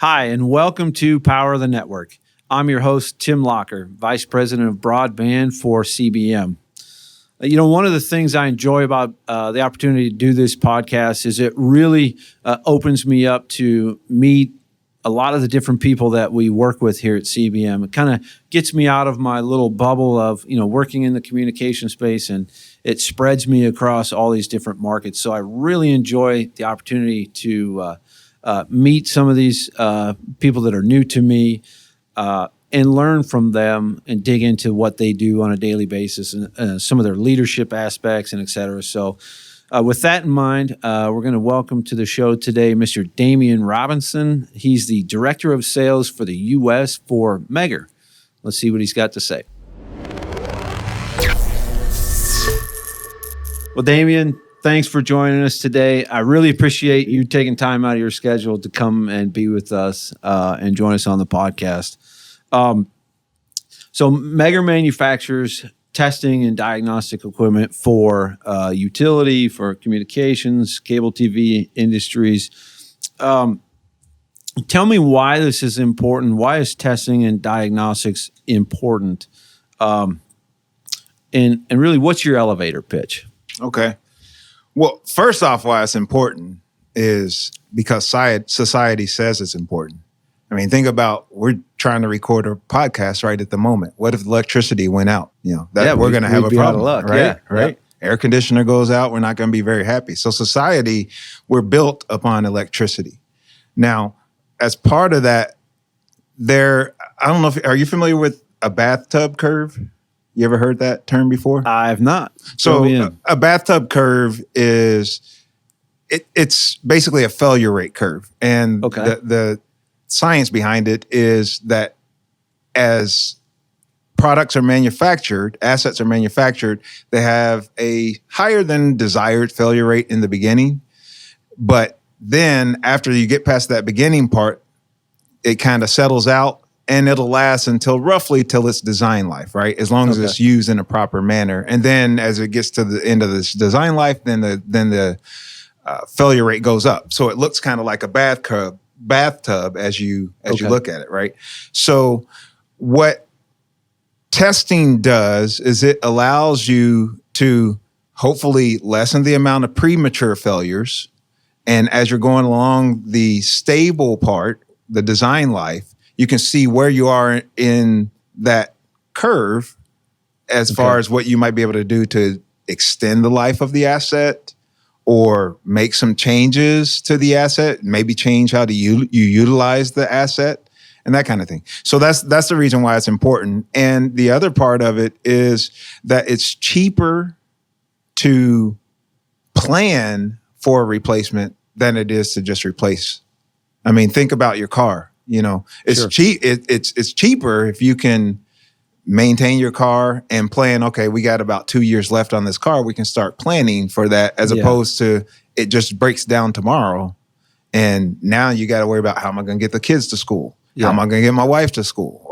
Hi, and welcome to Power of the Network. I'm your host, Tim Locker, Vice President of Broadband for CBM. One of the things I enjoy about the opportunity to do this podcast is it really opens me up to meet a lot of the different people that we work with here at CBM. It kind of gets me out of my little bubble of, working in the communication space, and it spreads me across all these different markets. So I really enjoy the opportunity to meet some of these people that are new to me and learn from them and dig into what they do on a daily basis and some of their leadership aspects and et cetera. So with that in mind, we're going to welcome to the show today Mr. Damien Robinson. He's the Director of Sales for the U.S. for Megger. Let's see what he's got to say. Well, Damien, thanks for joining us today. I really appreciate you taking time out of your schedule to come and be with us and join us on the podcast. So Megger manufactures testing and diagnostic equipment for utility, for communications, cable TV industries. Tell me why this is important. Why is testing and diagnostics important? And really, what's your elevator pitch? Okay. Well, first off, why it's important is because society says it's important. I mean, think about, we're trying to record a podcast right at the moment. What if electricity went out? We're going to have a problem, right? Yeah. Right. Yeah. Air conditioner goes out. We're not going to be very happy. So society, we're built upon electricity. Now, as part of that, I don't know are you familiar with a bathtub curve? You ever heard that term before? I have not. So a bathtub curve it's basically a failure rate curve. And the science behind it is that as products are manufactured, assets are manufactured, they have a higher than desired failure rate in the beginning. But then after you get past that beginning part, it kind of settles out. And it'll last roughly till its design life, right? As long as it's used in a proper manner. And then as it gets to the end of this design life, then the failure rate goes up. So it looks kind of like a bathtub as you look at it, right? So what testing does is it allows you to hopefully lessen the amount of premature failures. And as you're going along the stable part, the design life, you can see where you are in that curve as far as what you might be able to do to extend the life of the asset or make some changes to the asset, maybe change how you utilize the asset and that kind of thing. So that's the reason why it's important. And the other part of it is that it's cheaper to plan for a replacement than it is to just replace. I mean, think about your car. It's cheap. It's cheaper if you can maintain your car and plan. Okay, we got about 2 years left on this car. We can start planning for that, as opposed to it just breaks down tomorrow, and now you got to worry about how am I going to get the kids to school? How am I going to get my wife to school,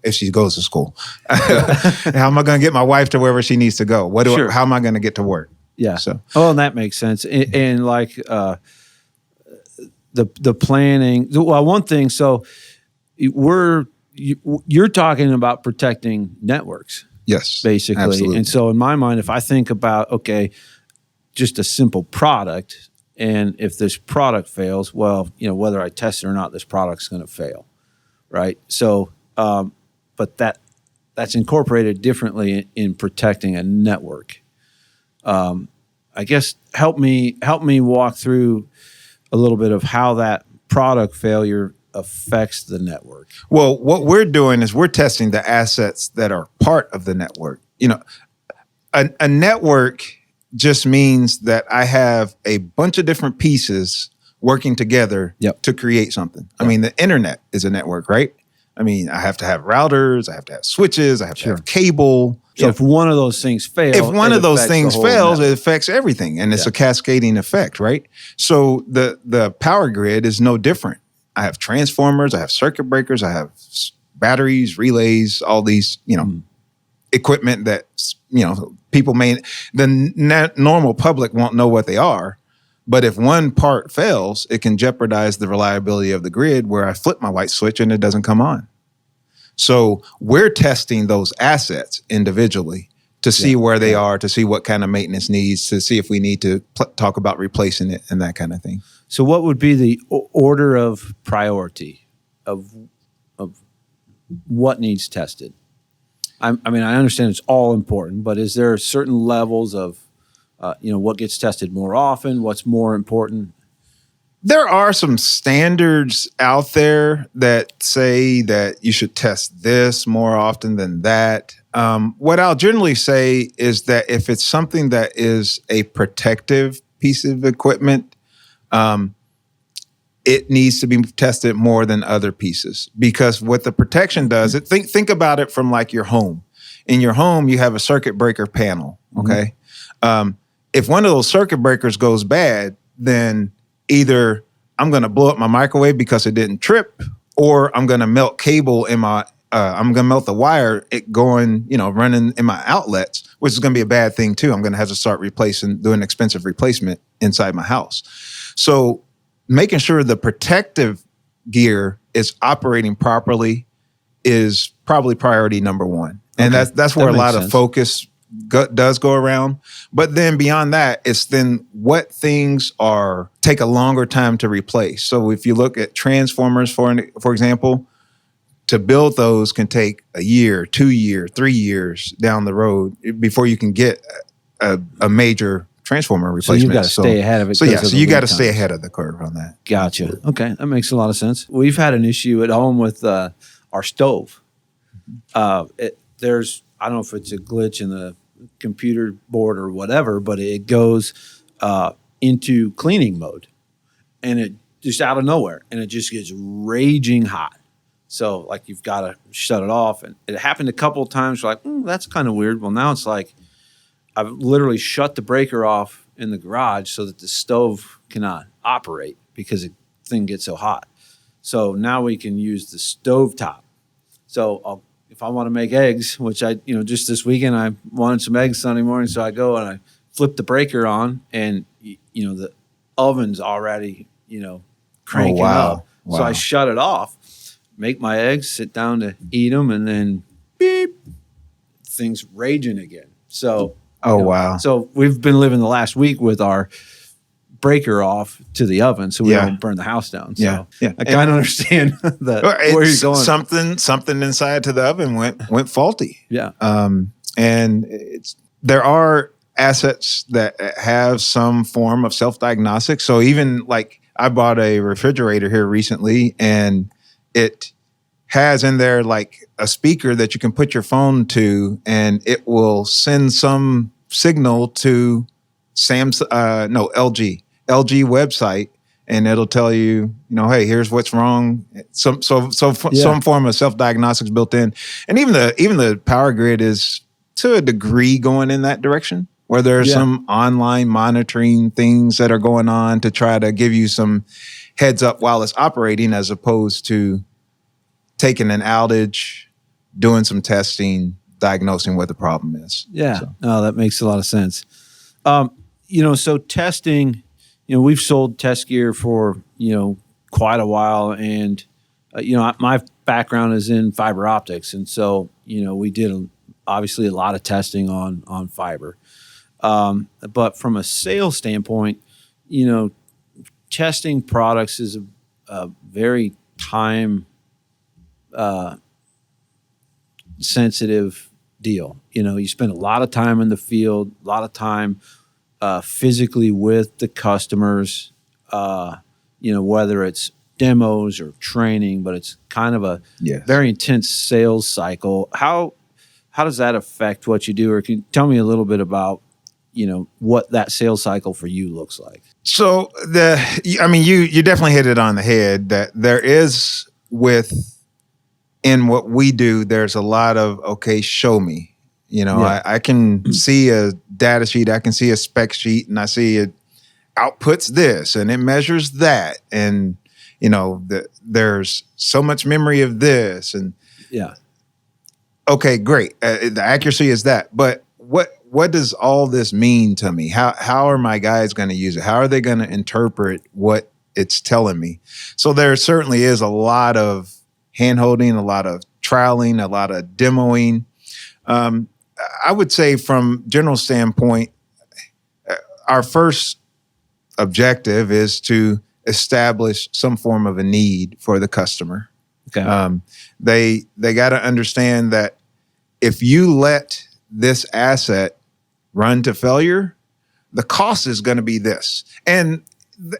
if she goes to school? How am I going to get my wife to wherever she needs to go? How am I going to get to work? Yeah. And that makes sense. And like. The planning. Well, one thing. So, you're talking about protecting networks. Yes, basically. Absolutely. And so, in my mind, if I think about just a simple product, and if this product fails, whether I test it or not, this product's going to fail, right? So, but that's incorporated differently in protecting a network. I guess help me walk through a little bit of how that product failure affects the network. Well, what we're doing is we're testing the assets that are part of the network. A network just means that I have a bunch of different pieces working together to create something. I mean, the internet is a network, right? I mean, I have to have routers, I have to have switches, I have to have cable. So if one of those things fails, it affects everything, and it's a cascading effect, right? So the power grid is no different. I have transformers, I have circuit breakers, I have batteries, relays, all these, equipment that, people the normal public won't know what they are, But if one part fails, it can jeopardize the reliability of the grid where I flip my white switch and it doesn't come on. So we're testing those assets individually to see where they are, to see what kind of maintenance needs, to see if we need to talk about replacing it and that kind of thing. So what would be the order of priority of what needs tested? I mean, I understand it's all important, but is there certain levels of, what gets tested more often? What's more important? There are some standards out there that say that you should test this more often than that. What I'll generally say is that if it's something that is a protective piece of equipment, it needs to be tested more than other pieces, because what the protection does, think about it from like your home. In your home, you have a circuit breaker panel, okay? Mm-hmm. If one of those circuit breakers goes bad, then either I'm going to blow up my microwave because it didn't trip, or I'm going to melt cable in my, I'm going to melt the wire running in my outlets, which is going to be a bad thing too. I'm going to have to start doing expensive replacement inside my house. So making sure the protective gear is operating properly is probably priority number one. And that's where a lot of focus does go around. But then beyond that, it's then what things take a longer time to replace. So if you look at transformers, for example, to build those can take a year, 2 years, 3 years down the road before you can get a major transformer replacement. So you've got to stay ahead of it. So you got to stay ahead of the curve on that. Gotcha. Okay, that makes a lot of sense. We've had an issue at home with our stove. I don't know if it's a glitch in the computer board or whatever, but it goes into cleaning mode, and it just out of nowhere, and it just gets raging hot. So like you've got to shut it off, and it happened a couple of times. You're like, that's kind of weird. Well, now it's like I've literally shut the breaker off in the garage so that the stove cannot operate because the thing gets so hot. So now we can use the stove top. So if I want to make eggs, which just this weekend I wanted some eggs Sunday morning, so I go and I flip the breaker on, and the oven's already cranking up. Wow. So I shut it off, make my eggs, sit down to eat them, and then beep, things raging again. So wow. So we've been living the last week with our breaker off to the oven, so we don't burn the house down. So I kind of understand where you're going. Something inside to the oven went faulty. Yeah. And there are assets that have some form of self-diagnostics. So even like I bought a refrigerator here recently, and it has in there like a speaker that you can put your phone to, and it will send some signal to LG website, and it'll tell you, hey, here's what's wrong. Some form of self-diagnostics built in. And even the power grid is to a degree going in that direction, where there's some online monitoring things that are going on to try to give you some heads up while it's operating, as opposed to taking an outage, doing some testing, diagnosing what the problem is. Yeah. So. No, that makes a lot of sense. So testing, we've sold test gear for, quite a while. And, my background is in fiber optics. And so, we did obviously a lot of testing on fiber. But from a sales standpoint, testing products is a very time sensitive deal. You spend a lot of time in the field, a lot of time physically with the customers, whether it's demos or training, but it's kind of a very intense sales cycle. How does that affect what you do? Or can you tell me a little bit about, what that sales cycle for you looks like? So you definitely hit it on the head that there is in what we do, there's a lot of, show me. I can see a data sheet, I can see a spec sheet, and I see it outputs this and it measures that. And, there's so much memory of this. And okay, great. The accuracy is that. But what does all this mean to me? How are my guys going to use it? How are they going to interpret what it's telling me? So there certainly is a lot of hand-holding, a lot of trialing, a lot of demoing. I would say from general standpoint, our first objective is to establish some form of a need for the customer. Okay. They got to understand that if you let this asset run to failure, the cost is going to be this. And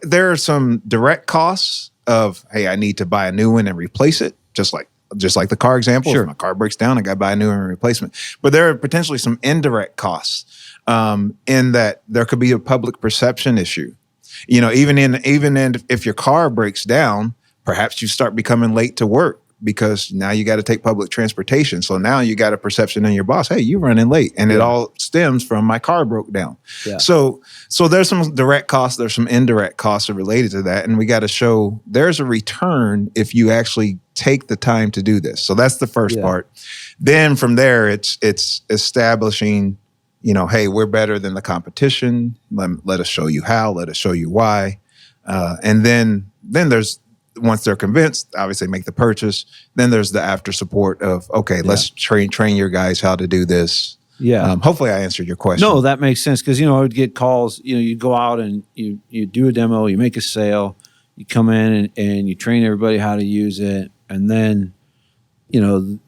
there are some direct costs of, hey, I need to buy a new one and replace it, just like the car example. Sure. If my car breaks down, I got to buy a new one and replacement. But there are potentially some indirect costs in that there could be a public perception issue. Even if your car breaks down, perhaps you start becoming late to work because now you got to take public transportation. So now you got a perception in your boss, hey, you're running late. And it all stems from my car broke down. Yeah. So there's some direct costs, there's some indirect costs related to that. And we got to show there's a return if you actually take the time to do this. So that's the first part. Then from there, it's establishing, hey, we're better than the competition. Let us show you how, let us show you why. And then there's, once they're convinced, obviously make the purchase. Then there's the after support of, okay, let's train your guys how to do this. Yeah. Hopefully I answered your question. No, that makes sense. Because, I would get calls, you go out and you do a demo, you make a sale, you come in and you train everybody how to use it. And then,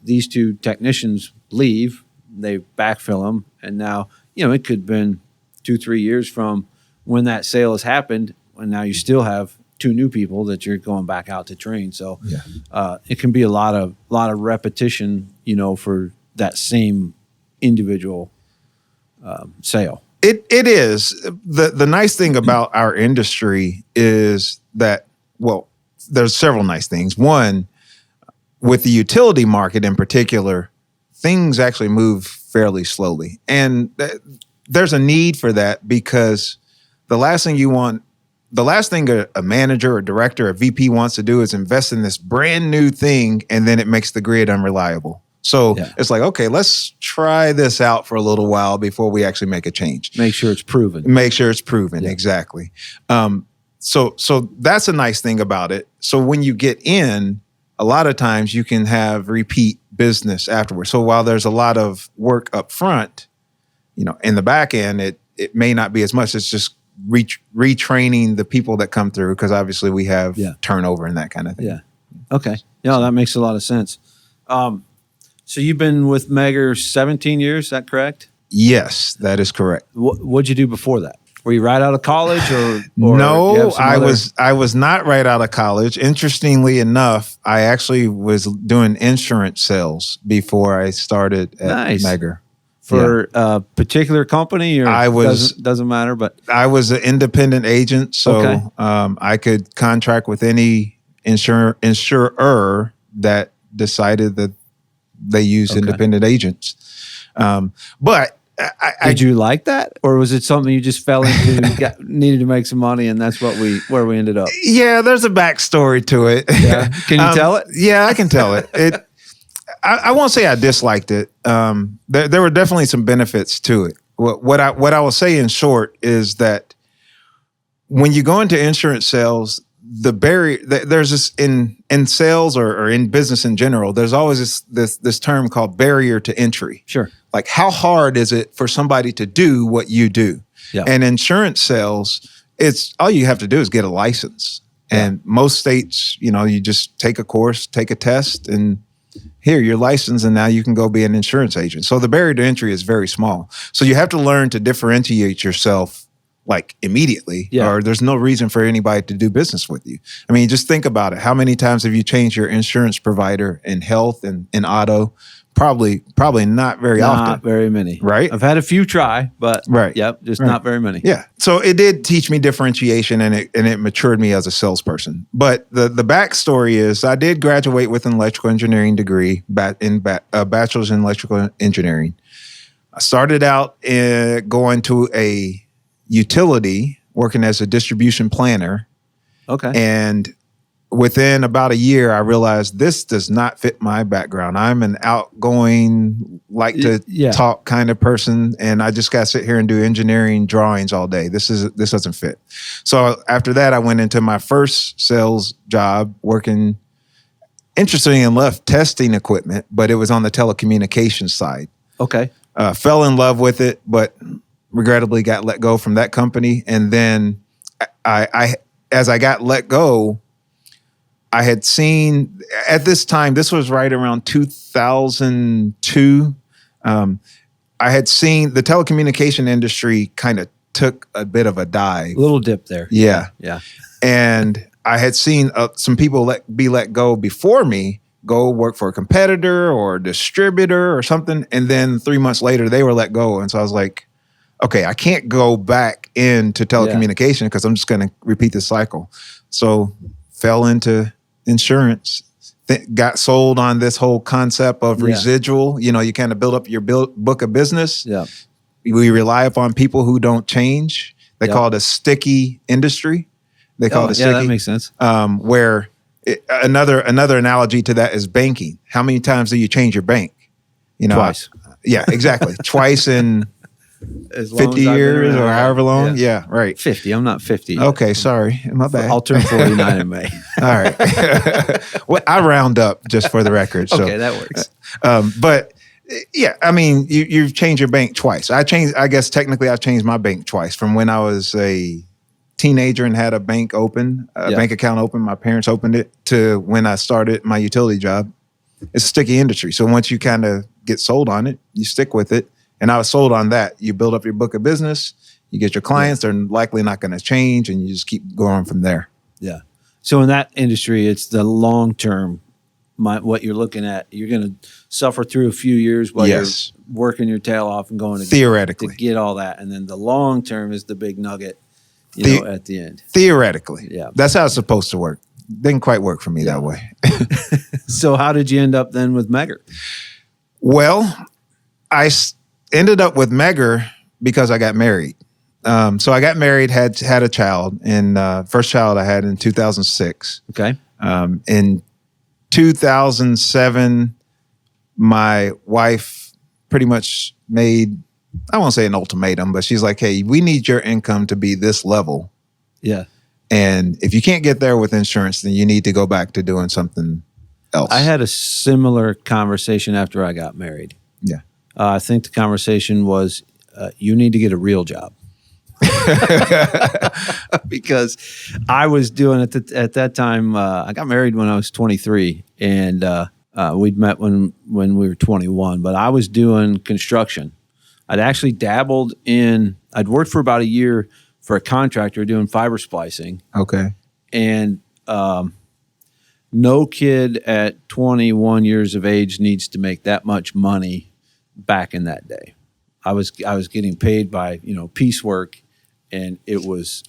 these two technicians leave, they backfill them. And now, it could have been 2-3 years from when that sale has happened. And now you still have 2 new people that you're going back out to train. So it can be a lot of repetition, for that same individual sale. It is. The nice thing about our industry is that, well, there's several nice things. One, with the utility market in particular, things actually move fairly slowly. And there's a need for that because the last thing a manager or director or VP wants to do is invest in this brand new thing, and then it makes the grid unreliable. So it's like, okay, let's try this out for a little while before we actually make a change. Make sure it's proven. Exactly. So that's a nice thing about it. So when you get in, a lot of times you can have repeat business afterwards. So while there's a lot of work up front, in the back end, it may not be as much. It's just retraining the people that come through, because obviously we have turnover and that kind of thing. Yeah. Okay. Yeah, that makes a lot of sense. So you've been with Megger 17 years, is that correct? Yes, that is correct. What'd you do before that? Were you right out of college or no, I was not right out of college. Interestingly enough, I actually was doing insurance sales before I started at Megger. For a particular company, or doesn't matter, but I was an independent agent, so I could contract with any insurer that decided that they use independent agents. But did you like that, or was it something you just fell into, needed to make some money, and that's where we ended up? Yeah, there's a backstory to it. Yeah. Can you tell it? Yeah, I can tell it. I won't say I disliked it. There were definitely some benefits to it. What I will say in short is that when you go into insurance sales, the barrier, there's this in sales or in business in general, there's always this term called barrier to entry. Sure. Like, how hard is it for somebody to do what you do? Yeah. And insurance sales, it's all you have to do is get a license. And most states, you just take a course, take a test, and here, you're licensed, and now you can go be an insurance agent. So the barrier to entry is very small. So you have to learn to differentiate yourself like immediately, or there's no reason for anybody to do business with you. I mean, just think about it. How many times have you changed your insurance provider in health and in auto? Probably not very often. Not very many. Right? I've had a few try, but not very many. Yeah. So it did teach me differentiation, and it matured me as a salesperson. But the backstory is I did graduate with an electrical engineering degree, a bachelor's in electrical engineering. I started out going to a utility, working as a distribution planner. Okay. And within about a year, I realized this does not fit my background. I'm an outgoing, like to talk kind of person, and I just got to sit here and do engineering drawings all day. This doesn't fit. So after that, I went into my first sales job working, interestingly enough, testing equipment, but it was on the telecommunications side. Okay. Fell in love with it, but regrettably got let go from that company. And then as I got let go, I had seen at this time, this was right around 2002. I had seen the telecommunication industry kind of took a bit of a dive. A little dip there. Yeah. Yeah. And I had seen some people be let go before me, go work for a competitor or a distributor or something. And then 3 months later, they were let go. And so I was like, okay, I can't go back into telecommunication because I'm just going to repeat this cycle. So fell into insurance, got sold on this whole concept of residual. You know, you kind of build up your book of business. Yeah. We rely upon people who don't change. They call it a sticky industry. They call it a sticky. Yeah, that makes sense. Where another analogy to that is banking. How many times do you change your bank? You know, twice. Yeah, exactly. Twice in 50 years or however long. Yeah, right. 50. I'm not 50 yet. Okay, sorry. My bad. I'll turn 49 in May. All right. Well, I round up just for the record. So. Okay, that works. But yeah, I mean, you've changed your bank twice. I guess technically I changed my bank twice from when I was a teenager and had a bank account open. My parents opened it to when I started my utility job. It's a sticky industry. So once you kind of get sold on it, you stick with it. And I was sold on that. You build up your book of business, you get your clients, they're likely not going to change, and you just keep going from there. Yeah. So in that industry, it's the long term, what you're looking at. You're going to suffer through a few years while you're working your tail off and going theoretically to get all that. And then the long term is the big nugget at the end. Theoretically. Yeah. That's how it's supposed to work. Didn't quite work for me that way. So how did you end up then with Megger? Well, I ended up with Megger because I got married. So I got married, had a child, and first child I had in 2006. Okay. In 2007, my wife pretty much made, I won't say an ultimatum, but she's like, hey, we need your income to be this level. Yeah. And if you can't get there with insurance, then you need to go back to doing something else. I had a similar conversation after I got married. Yeah. I think the conversation was, you need to get a real job. Because I was doing at that time, I got married when I was 23, and we'd met when we were 21, but I was doing construction. I'd actually dabbled I'd worked for about a year for a contractor doing fiber splicing. Okay. And no kid at 21 years of age needs to make that much money back in that day. I was getting paid by, piecework, and it was,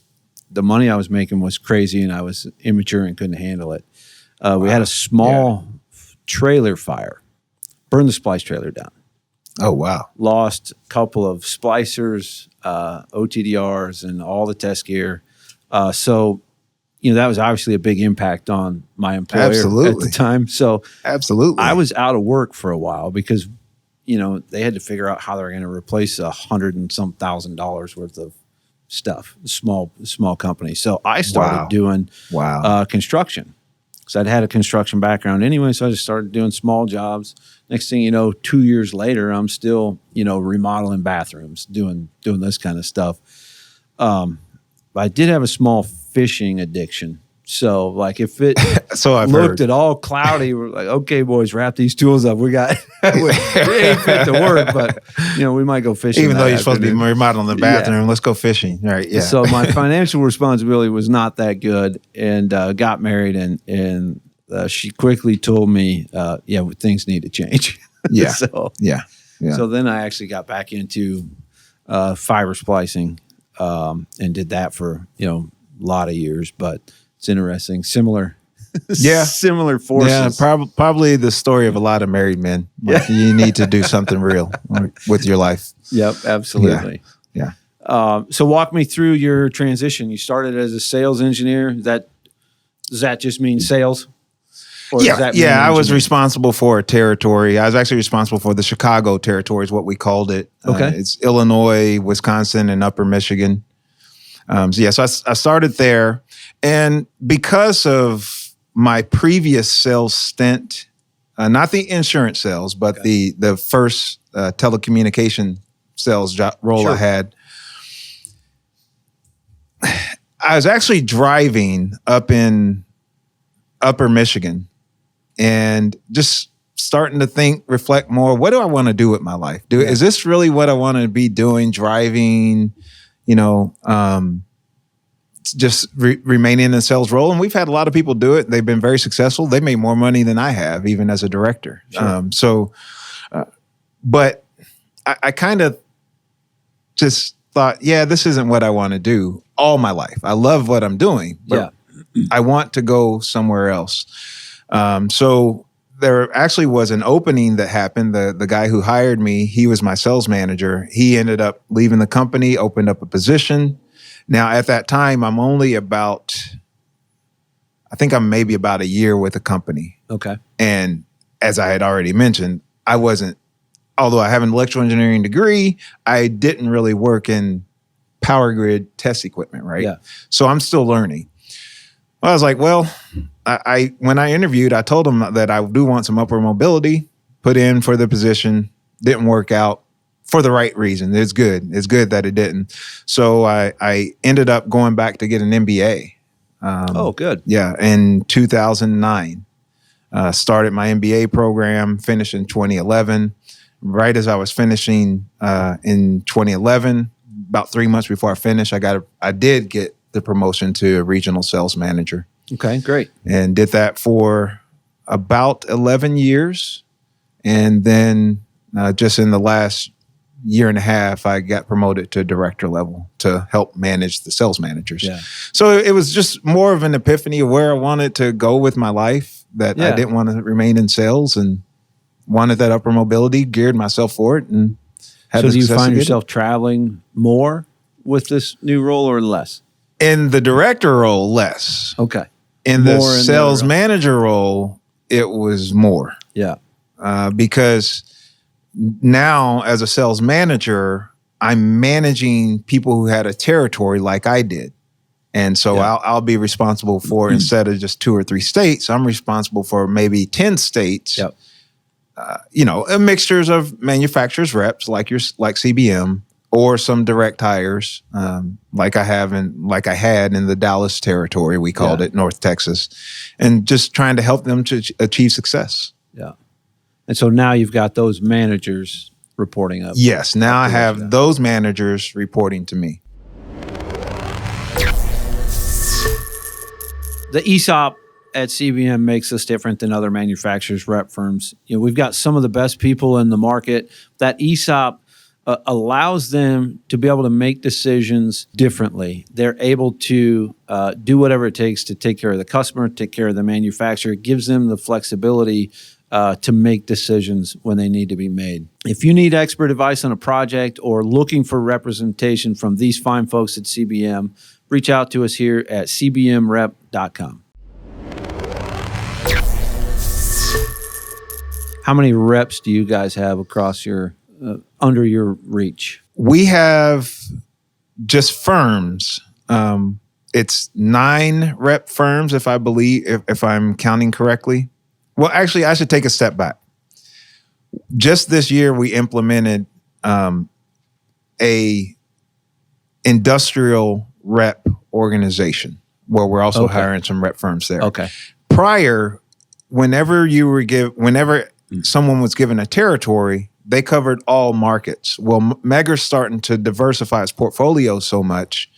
the money I was making was crazy, and I was immature and couldn't handle it. We had a small trailer fire, burned the splice trailer down. Oh, wow. Lost a couple of splicers, OTDRs, and all the test gear. So, that was obviously a big impact on my employer at the time. So absolutely, I was out of work for a while because, they had to figure out how they were going to replace $100,000 and some $1,000 worth of stuff, small company. So I started doing construction. So I'd had a construction background anyway, so I just started doing small jobs. Next thing you know, 2 years later, I'm still, remodeling bathrooms, doing this kind of stuff. I did have a small fishing addiction. So, like, if it looked at all cloudy, we're like, okay, boys, wrap these tools up. We got, it ain't fit to work, but, we might go fishing. Even though you're supposed to be remodeling the bathroom, let's go fishing. All right, yeah. So my financial responsibility was not that good, and got married, and she quickly told me, things need to change. Yeah. So then I actually got back into fiber splicing, and did that for, a lot of years, but it's interesting. Similar forces. Yeah, probably the story of a lot of married men. Like, you need to do something real with your life. Yep, absolutely. Yeah. So walk me through your transition. You started as a sales engineer. That Does that just mean sales? Or Yeah, does that mean I was engineering? responsible for a territory. I was actually responsible for the Chicago territory is what we called it. Okay. It's Illinois, Wisconsin, and Upper Michigan. So I started there. And because of my previous sales stint, not the insurance sales, but the first telecommunication sales role I had, I was actually driving up in Upper Michigan and just starting to reflect more, what do I want to do with my life? Is this really what I want to be doing, driving, just remaining in a sales role? And we've had a lot of people do it. They've been very successful. They made more money than I have, even as a director. Sure. But I kind of just thought, this isn't what I want to do all my life. I love what I'm doing, but I want to go somewhere else. So there actually was an opening that happened. The guy who hired me, he was my sales manager. He ended up leaving the company, opened up a position. Now, at that time, I'm only I'm maybe about a year with the company. Okay. And as I had already mentioned, although I have an electrical engineering degree, I didn't really work in power grid test equipment, right? Yeah. So I'm still learning. I was like, when I interviewed, I told them that I do want some upward mobility, put in for the position, didn't work out for the right reason. It's good. It's good that it didn't. So I ended up going back to get an MBA. Good. Yeah, in 2009. Started my MBA program, finished in 2011. Right as I was finishing in 2011, about 3 months before I finished, I did get the promotion to a regional sales manager. Okay, great. And did that for about 11 years. And then just in the last year and a half, I got promoted to director level to help manage the sales managers. Yeah. So it was just more of an epiphany of where I wanted to go with my life, that I didn't want to remain in sales and wanted that upper mobility, geared myself for it. And had so do you find it. yourself traveling more with this new role or less? In the director role, less. Okay. In the sales manager role, it was more. Yeah. Because now as a sales manager, I'm managing people who had a territory like I did. And so I'll be responsible for, instead of just 2 or 3 states, I'm responsible for maybe 10 states. Yep. Mixtures of manufacturers reps like CBM, or some direct hires, like I had in the Dallas territory, we called it North Texas, and just trying to help them to achieve success. Yeah. And so now you've got those managers reporting up. Yes. Now I have those managers reporting to me. The ESOP at CBM makes us different than other manufacturers, rep firms. We've got some of the best people in the market. That ESOP allows them to be able to make decisions differently. They're able to do whatever it takes to take care of the customer, take care of the manufacturer. It gives them the flexibility to make decisions when they need to be made. If you need expert advice on a project or looking for representation from these fine folks at CBM, reach out to us here at cbmrep.com. How many reps do you guys have across your under your reach? We have just firms. It's 9 rep firms, if I'm counting correctly. Well, actually, I should take a step back. Just this year, we implemented a industrial rep organization where we're also hiring some rep firms there. Okay. Prior, whenever someone was given a territory, they covered all markets. Well, Megger's starting to diversify its portfolio so much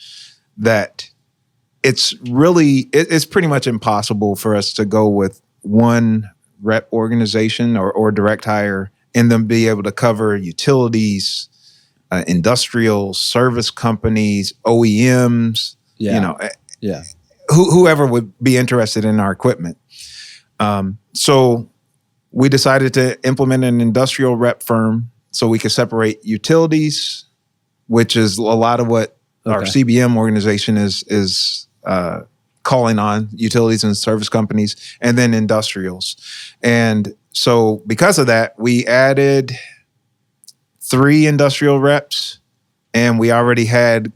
that it's pretty much impossible for us to go with one rep organization or direct hire and then be able to cover utilities, industrial service companies, OEMs, whoever would be interested in our equipment. So we decided to implement an industrial rep firm so we could separate utilities, which is a lot of what our CBM organization is calling on utilities and service companies, and then industrials. And so because of that, we added 3 industrial reps, and we already had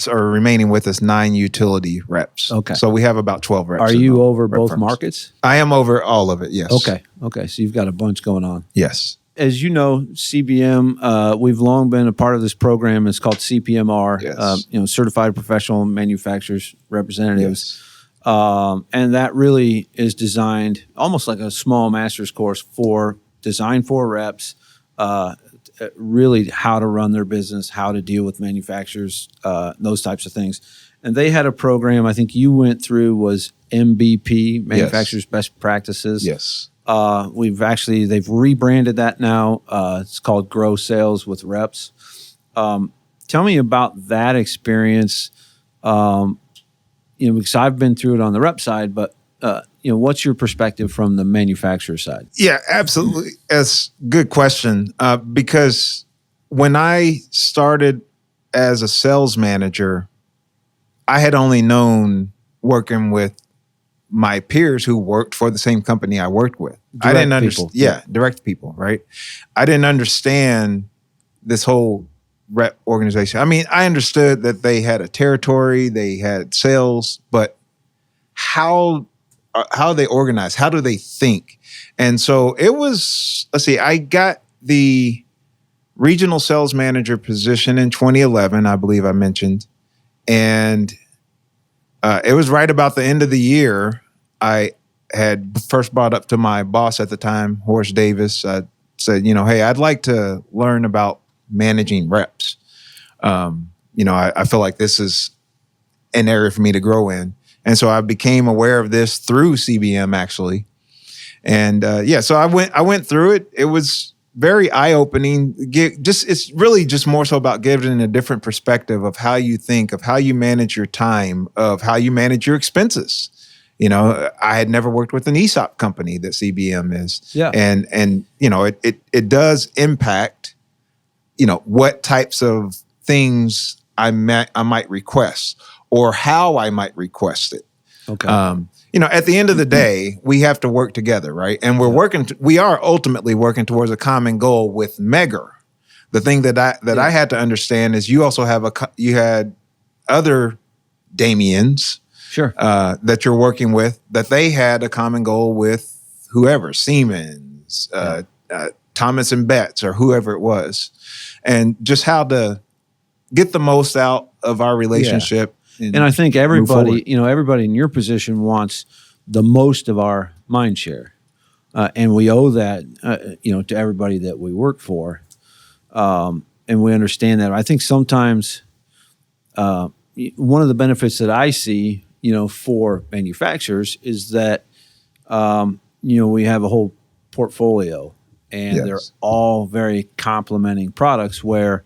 remaining with us 9 utility reps. Okay. So we have about 12 reps. Are you over both firms. Markets? I am over all of it, yes. Okay. So you've got a bunch going on. Yes. As you know, CBM, we've long been a part of this program. It's called CPMR, yes. Certified Professional Manufacturers Representatives. Yes. And that really is designed almost like a small master's course designed for reps, really how to run their business, how to deal with manufacturers, those types of things. And they had a program I think you went through was MBP, Manufacturers Best Practices. Yes. They've rebranded that now. It's called Grow Sales with Reps. Tell me about that experience. Because I've been through it on the rep side, but what's your perspective from the manufacturer side? Yeah, absolutely. That's a good question. Because when I started as a sales manager, I had only known working with my peers who worked for the same company I worked with. I didn't understand. Yeah, direct people, right? I didn't understand this whole rep organization. I mean, I understood that they had a territory, they had sales, but how are they organized? How do they think? And so it was, I got the regional sales manager position in 2011, I believe I mentioned. And it was right about the end of the year. I had first brought up to my boss at the time, Horace Davis. I said, hey, I'd like to learn about managing reps. I feel like this is an area for me to grow in. And so I became aware of this through CBM actually. And so I went through it. It was very eye-opening. It's really just more so about giving a different perspective of how you think, of how you manage your time, of how you manage your expenses. I had never worked with an ESOP company that CBM is. Yeah. And it does impact, what types of things I might request or how I might request it. Okay. At the end of the day, we have to work together, right? And we are ultimately working towards a common goal with Megger. The thing that I had to understand is you also you had other Damiens, sure, that you're working with, that they had a common goal with whoever, Siemens, Thomas and Betts, or whoever it was, and just how to get the most out of our relationship. Yeah. And I think everybody in your position wants the most of our mind share. And we owe that, to everybody that we work for. And we understand that. I think sometimes one of the benefits that I see, for manufacturers is that, we have a whole portfolio and they're all very complementing products where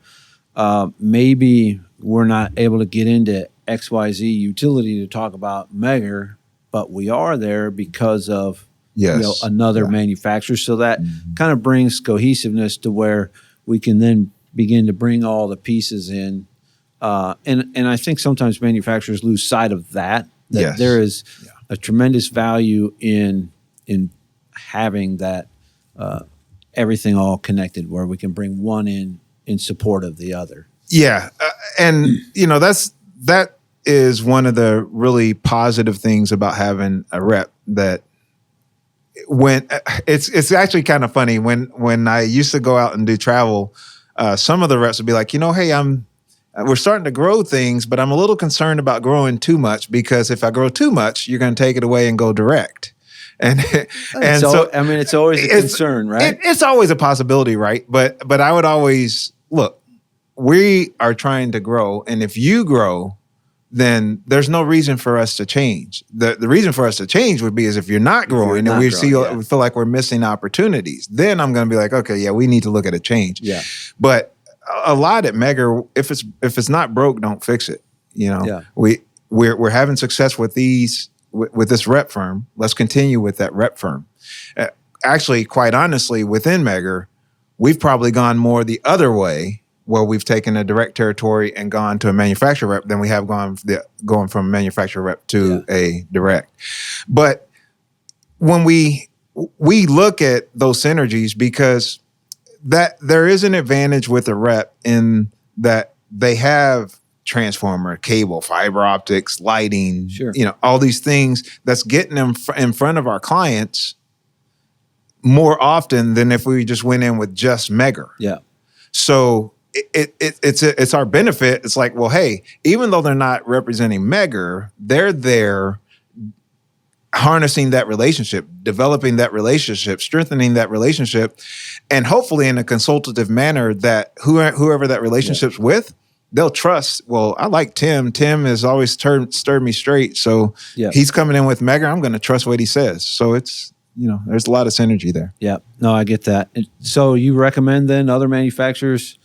maybe we're not able to get into XYZ utility to talk about Megger, but we are there because of another manufacturer. So that kind of brings cohesiveness to where we can then begin to bring all the pieces in. And I think sometimes manufacturers lose sight of that there is a tremendous value in having that everything all connected where we can bring one in support of the other. Yeah. And, that is one of the really positive things about having a rep that when it's actually kind of funny when I used to go out and do travel, some of the reps would be like, hey, we're starting to grow things, but I'm a little concerned about growing too much because if I grow too much, you're going to take it away and go direct. And it's always a concern, right? It's always a possibility, right? But I would always look, we are trying to grow. And if you grow, then there's no reason for us to change. The reason for us to change would be is if you're not growing and we feel like we're missing opportunities, then I'm going to be like, okay, we need to look at a change. Yeah. But a lot at Megger, if it's not broke, don't fix it. We're having success with this rep firm. Let's continue with that rep firm. Actually, quite honestly, within Megger, we've probably gone more the other way well, we've taken a direct territory and gone to a manufacturer rep than we have going from a manufacturer rep to a direct. But when we look at those synergies, because that there is an advantage with a rep in that they have transformer, cable, fiber optics, lighting, all these things that's getting them in front of our clients more often than if we just went in with just Megger. Yeah. So it's our benefit. It's like, well, hey, even though they're not representing Megger, they're there harnessing that relationship, developing that relationship, strengthening that relationship, and hopefully in a consultative manner that whoever that relationship's with, they'll trust. Well, I like Tim. Tim has always stirred me straight. So he's coming in with Megger. I'm going to trust what he says. So it's, there's a lot of synergy there. Yeah. No, I get that. So you recommend then other manufacturers,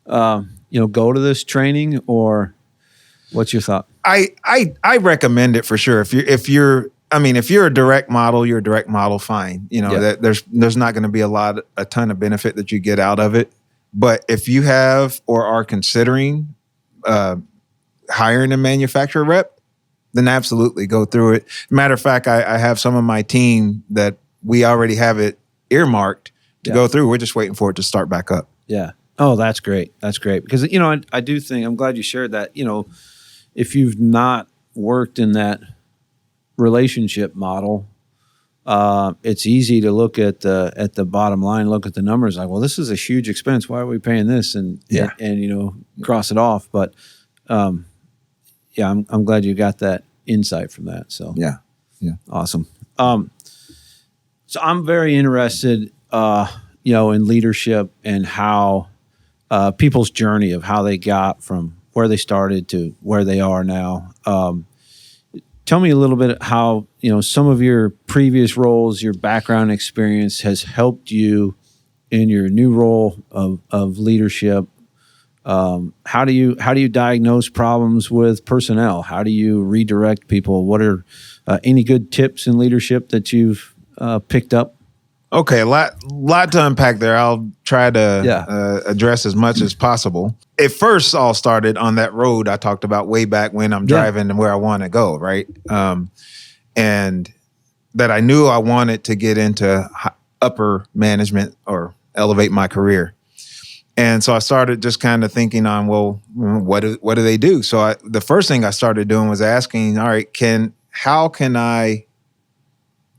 go to this training, or what's your thought? I recommend it for sure. If you're a direct model, you're a direct model, fine. There's not going to be a ton of benefit that you get out of it. But if you have or are considering hiring a manufacturer rep, then absolutely go through it. Matter of fact, I have some of my team that we already have it earmarked to go through. We're just waiting for it to start back up. Yeah. Oh, that's great. That's great. Because, I do think, I'm glad you shared that, if you've not worked in that relationship model, it's easy to look at the bottom line, look at the numbers like, well, this is a huge expense. Why are we paying this? And cross it off. But I'm glad you got that insight from that. So yeah, awesome. So I'm very interested, in leadership and how people's journey of how they got from where they started to where they are now. Tell me a little bit how, some of your previous roles, your background experience has helped you in your new role of leadership. How do you diagnose problems with personnel? How do you redirect people? What are any good tips in leadership that you've picked up? Okay, a lot to unpack there. I'll try to address as much as possible. It first all started on that road I talked about way back when I'm driving to where I want to go, right? And that I knew I wanted to get into upper management or elevate my career. And so I started just kind of thinking on, well, what do they do? So the first thing I started doing was asking, all right, how can I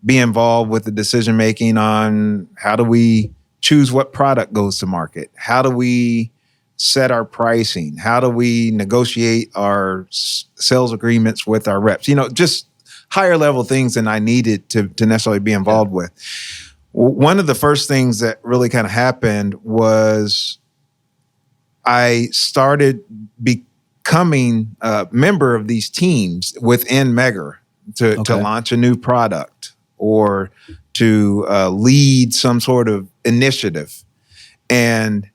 be involved with the decision making on how do we choose what product goes to market? How do we set our pricing? How do we negotiate our sales agreements with our reps? Just higher level things than I needed to necessarily be involved with. One of the first things that really kind of happened was I started becoming a member of these teams within Megger to launch a new product or to lead some sort of initiative. And,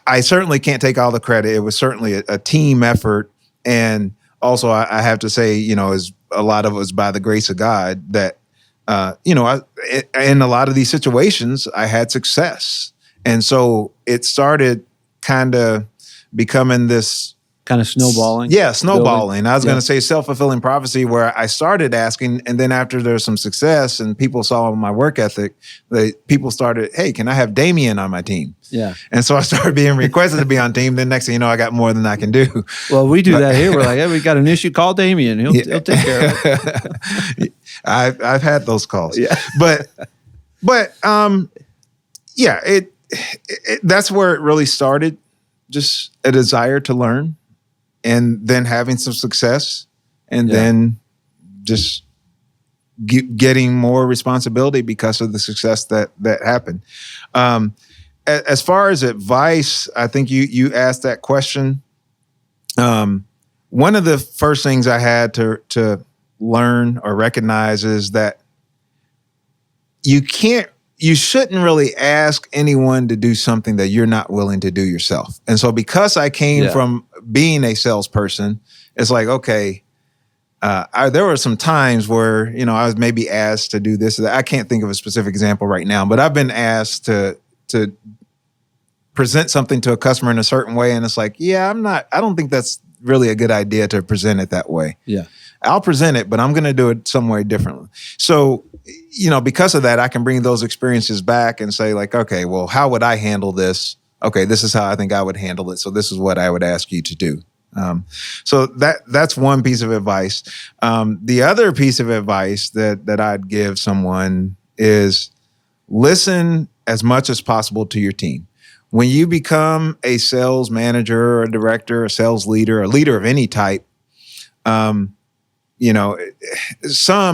I certainly can't take all the credit. It was certainly a team effort. And also I have to say, as a lot of it was by the grace of God that, in a lot of these situations, I had success. And so it started kind of becoming this kind of snowballing. Yeah, snowballing. Building. I was going to say self-fulfilling prophecy, where I started asking, and then after there's some success and people saw my work ethic, people started, hey, can I have Damien on my team? Yeah. And so I started being requested to be on team. Then next thing you know, I got more than I can do. Well, we do that here. We're like, hey, we got an issue. Call Damien. He'll take care of it. I've had those calls. Yeah. But that's where it really started. Just a desire to learn. And then having some success, and then just getting more responsibility because of the success that happened. As far as advice, I think you asked that question. One of the first things I had to learn or recognize is that you shouldn't really ask anyone to do something that you're not willing to do yourself. And so because I came from being a salesperson, it's like, okay, there were some times where, I was maybe asked to do this or that. I can't think of a specific example right now, but I've been asked to present something to a customer in a certain way, and it's like, I don't think that's really a good idea to present it that way. Yeah. I'll present it, but I'm going to do it some way differently. So, because of that, I can bring those experiences back and say like, okay, well, how would I handle this? Okay, this is how I think I would handle it. So this is what I would ask you to do. So that's one piece of advice. The other piece of advice that I'd give someone is listen as much as possible to your team. When you become a sales manager, or a director, a sales leader, a leader of any type, some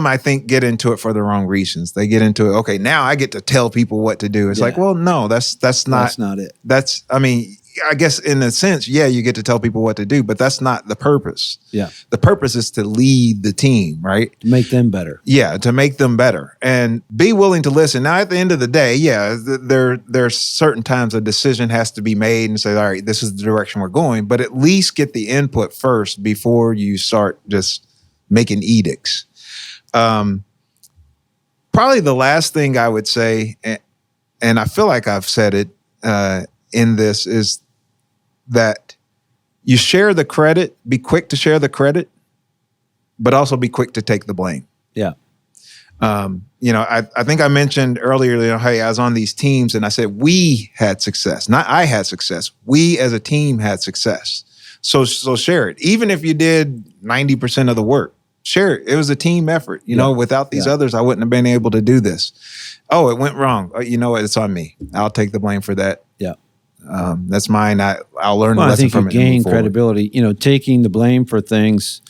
I think get into it for the wrong reasons. They get into it. Okay, now I get to tell people what to do. It's like, well, no, that's not it. I guess in a sense, you get to tell people what to do, but that's not the purpose. Yeah. The purpose is to lead the team, right? To make them better. Yeah, to make them better and be willing to listen. Now, at the end of the day, there's certain times a decision has to be made and say, all right, this is the direction we're going, but at least get the input first before you start just making edicts. Probably the last thing I would say, and I feel like I've said it in this, is that you share the credit, be quick to share the credit, but also be quick to take the blame. Yeah. I think I mentioned earlier, hey, I was on these teams and I said, we had success, not I had success. We as a team had success. So share it. Even if you did 90% of the work, share it. It was a team effort. Without these others, I wouldn't have been able to do this. Oh, it went wrong. You know what? It's on me. I'll take the blame for that. Yeah. That's mine. I'll learn a lesson from it. I think you gain credibility. Taking the blame for things,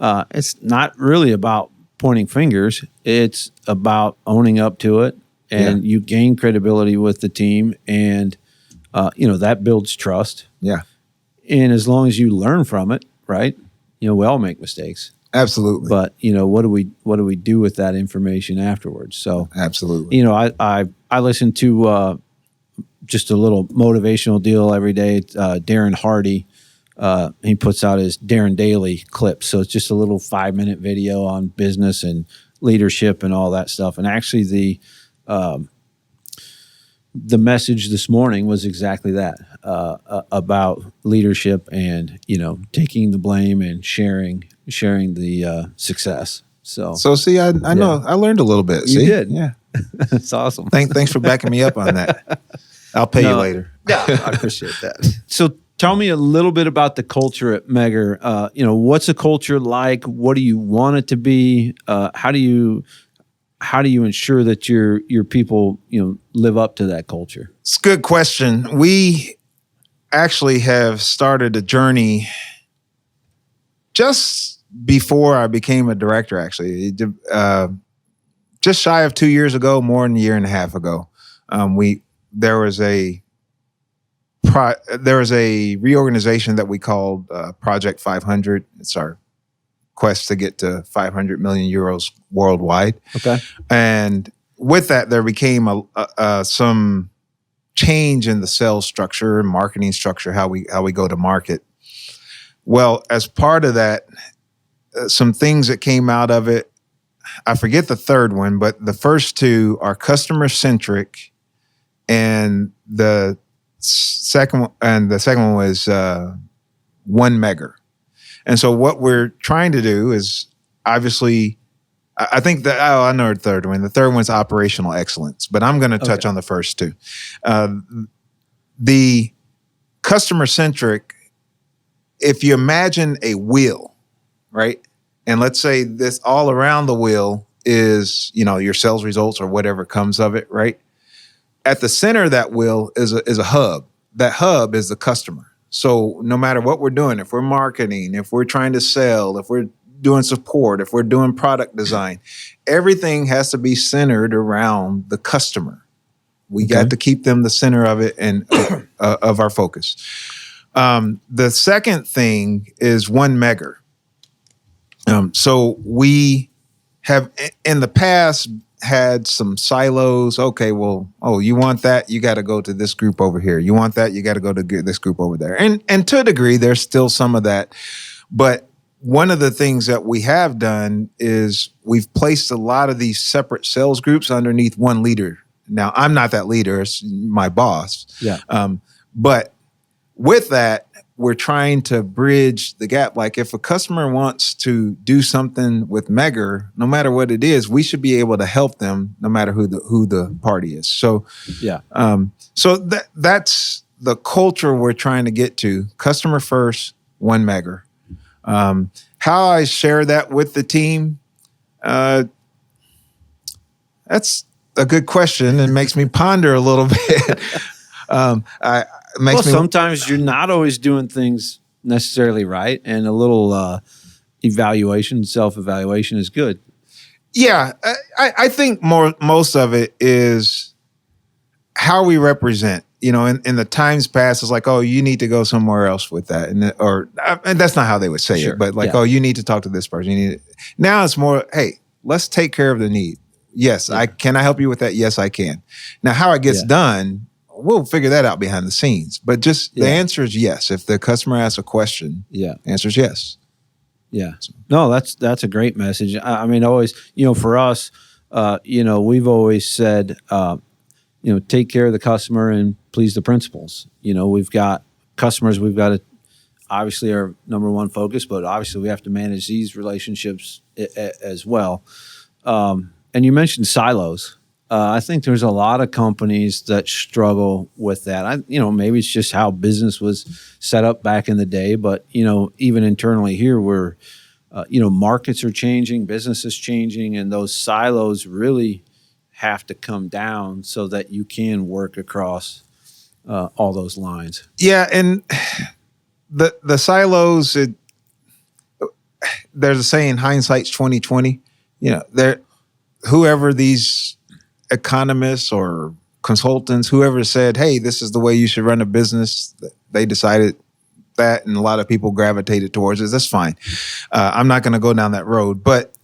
it's not really about pointing fingers. It's about owning up to it, and you gain credibility with the team, and that builds trust. Yeah. And as long as you learn from it, right? We all make mistakes. Absolutely. But what do we do with that information afterwards? So absolutely. I listen to just a little motivational deal every day. Darren Hardy, he puts out his Darren Daily clips. So it's just a little 5-minute video on business and leadership and all that stuff. And actually the message this morning was exactly that, about leadership and, taking the blame and sharing the success. So see, I know I learned a little bit. You see? did. Yeah. That's awesome. Thanks for backing me up on that. I'll pay you later. Yeah, I appreciate that. So tell me a little bit about the culture at Megger. What's the culture like? What do you want it to be? How do you ensure that your people, live up to that culture? It's a good question. We actually have started a journey just before I became a director, actually. Just shy of 2 years ago, more than a year and a half ago, there was a reorganization that we called Project 500. It's our quest to get to 500 million euros worldwide. Okay. And with that, there became some change in the sales structure and marketing structure, how we go to market. Well, as part of that, some things that came out of it, I forget the third one, but the first two are customer centric, and the second one was one Megger. And so what we're trying to do is, obviously, I think that, I know the third one. The third one's operational excellence, but I'm going to touch on the first two. The customer centric, if you imagine a wheel, right? And let's say this all around the wheel is, your sales results or whatever comes of it, right? At the center of that wheel is a hub. That hub is the customer. So no matter what we're doing, if we're marketing, if we're trying to sell, if we're doing support, if we're doing product design, everything has to be centered around the customer. We got to keep them the center of it and of our focus. The second thing is one Megger. So we have in the past had some silos. Okay, well, you want that? You got to go to this group over here. You want that? You got to go to this group over there. And to a degree, there's still some of that. But one of the things that we have done is we've placed a lot of these separate sales groups underneath one leader. Now, I'm not that leader. It's my boss. Yeah. But with that, we're trying to bridge the gap. Like if a customer wants to do something with Megger, no matter what it is, we should be able to help them no matter who the party is. So that's the culture we're trying to get to. Customer first, one Megger. How I share that with the team, that's a good question and makes me ponder a little bit. Sometimes you're not always doing things necessarily right, and a little self-evaluation is good. Yeah, I think most of it is how we represent. You know, in the times past, it's like, oh, you need to go somewhere else with that, and that's not how they would say it, but like, oh, you need to talk to this person. Now it's more, hey, let's take care of the need. Yes, can I help you with that? Yes, I can. Now, how it gets done, we'll figure that out behind the scenes. But just the answer is yes. If the customer asks a question, the answer is yes. Yeah. No, that's a great message. I mean, always, for us, we've always said, take care of the customer and please the principals. We've got customers, we've got to obviously our number one focus, but obviously we have to manage these relationships as well. And you mentioned silos. I think there's a lot of companies that struggle with that. Maybe it's just how business was set up back in the day, but even internally here, we're, markets are changing, business is changing, and those silos really have to come down so that you can work across all those lines. Yeah, and the silos. There's a saying, hindsight's 20/20. Whoever these economists or consultants, whoever said, hey, this is the way you should run a business, they decided that, and a lot of people gravitated towards it. That's fine. I'm not going to go down that road. But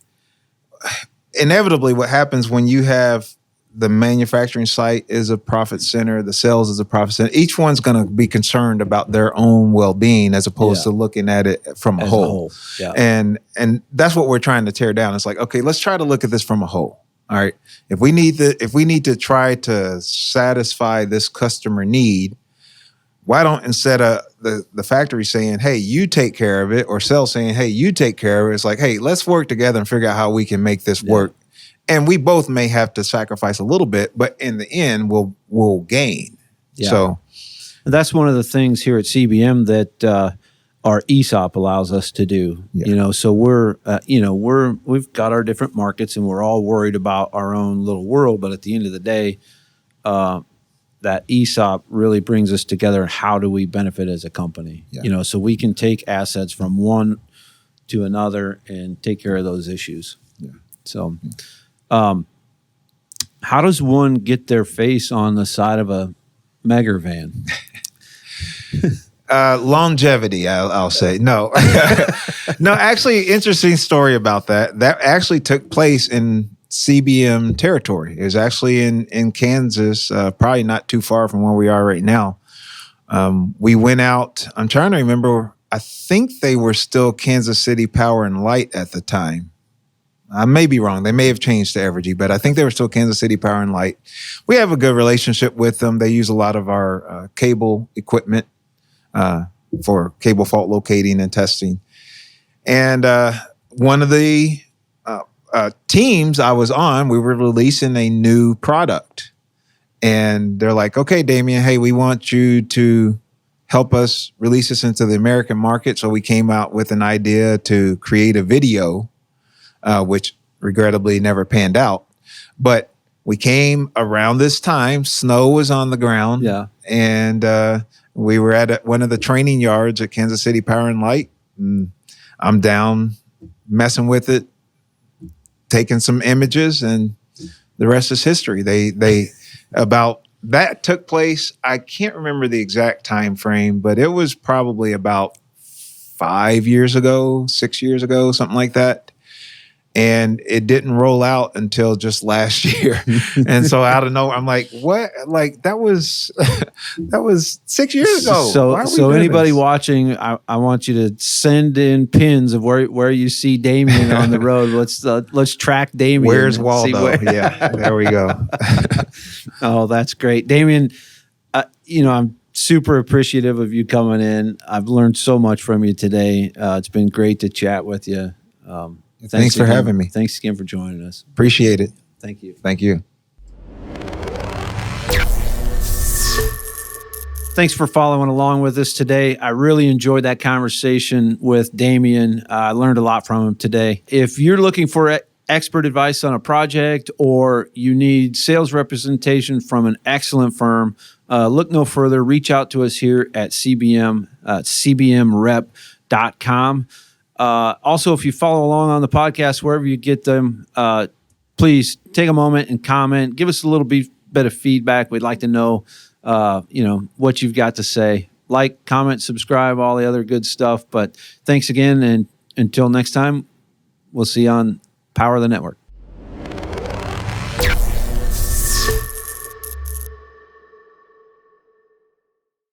inevitably, what happens when you have the manufacturing site is a profit center, the sales is a profit center, each one's going to be concerned about their own well-being as opposed to looking at it from a whole. Yeah. And that's what we're trying to tear down. It's like, okay, let's try to look at this from a whole. All right. If we need to try to satisfy this customer need, why don't, instead of the factory saying, hey, you take care of it, or sales saying, hey, you take care of it, it's like, hey, let's work together and figure out how we can make this work. And we both may have to sacrifice a little bit, but in the end, we'll gain. Yeah. So that's one of the things here at CBM that our ESOP allows us to do. Yeah. So we've got our different markets, and we're all worried about our own little world. But at the end of the day, that ESOP really brings us together. How do we benefit as a company? Yeah. So we can take assets from one to another and take care of those issues. Yeah. So. How does one get their face on the side of a Megger van? Longevity, I'll say. No. No, actually, interesting story about that. That actually took place in CBM territory. It was actually in Kansas, probably not too far from where we are right now. We went out, I'm trying to remember, I think they were still Kansas City Power and Light at the time. I may be wrong. They may have changed to Evergy, but I think they were still Kansas City Power and Light. We have a good relationship with them. They use a lot of our cable equipment for cable fault locating and testing. And one of the teams I was on, we were releasing a new product. And they're like, okay, Damien, hey, we want you to help us release this into the American market. So we came out with an idea to create a video, which regrettably never panned out. But we came around this time, snow was on the ground. Yeah. And we were at one of the training yards at Kansas City Power and Light. And I'm down messing with it, taking some images, and the rest is history. They about that took place, I can't remember the exact time frame, but it was probably about 5 years ago, 6 years ago, something like that. And it didn't roll out until just last year. And so out of nowhere, I'm like, what? Like that was 6 years ago. So anybody watching, I want you to send in pins of where you see Damien on the road. Let's track Damien. Where's Waldo? Yeah, there we go. Oh, that's great. Damien, I'm super appreciative of you coming in. I've learned so much from you today. It's been great to chat with you. Thanks for having me. Thanks again for joining us. Appreciate it. Thank you. Thank you. Thanks for following along with us today. I really enjoyed that conversation with Damien. I learned a lot from him today. If you're looking for expert advice on a project or you need sales representation from an excellent firm, look no further. Reach out to us here at CBM, cbmrep.com. Also, if you follow along on the podcast, wherever you get them, please take a moment and comment. Give us a little bit of feedback. We'd like to know what you've got to say. Like, comment, subscribe, all the other good stuff. But thanks again, and until next time, we'll see you on Power of the Network.